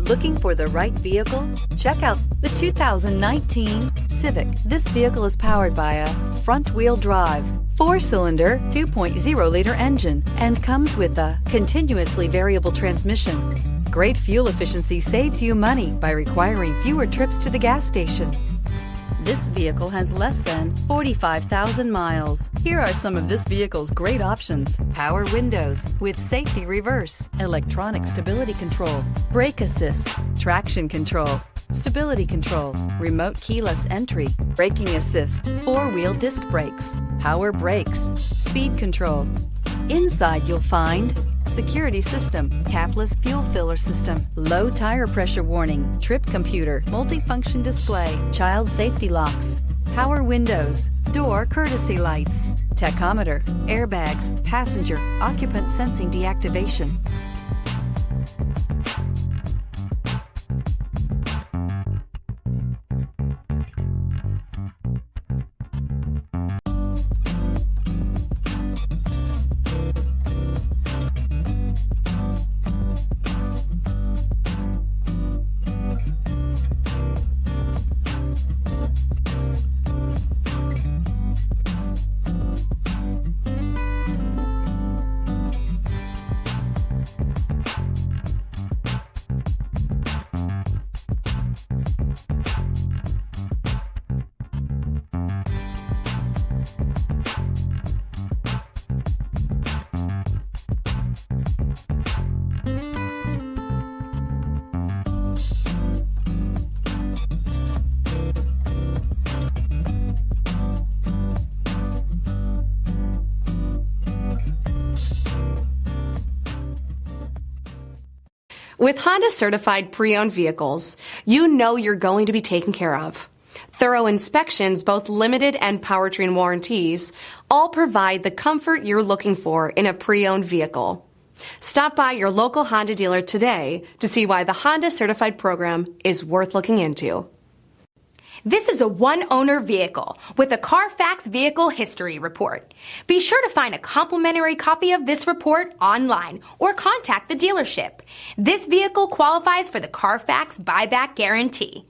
Looking for the right vehicle? Check out the 2019 Civic. This vehicle is powered by a front-wheel drive, 4-cylinder, 2.0-liter engine, and comes with a continuously variable transmission. Great fuel efficiency saves you money by requiring fewer trips to the gas station. This vehicle has less than 45,000 miles. Here are some of this vehicle's great options: power windows with safety reverse, electronic stability control, brake assist, traction control, stability control, remote keyless entry, braking assist, 4-wheel disc brakes, power brakes, speed control. Inside you'll find security system, capless fuel filler system, low tire pressure warning, trip computer, multifunction display, child safety locks, power windows, door courtesy lights, tachometer, airbags, passenger occupant sensing deactivation. With Honda certified pre-owned vehicles, you know you're going to be taken care of. Thorough inspections, both limited and powertrain warranties, all provide the comfort you're looking for in a pre-owned vehicle. Stop by your local Honda dealer today to see why the Honda certified program is worth looking into. This is a one-owner vehicle with a CARFAX Vehicle History Report. Be sure to find a complimentary copy of this report online or contact the dealership. This vehicle qualifies for the CARFAX Buyback Guarantee.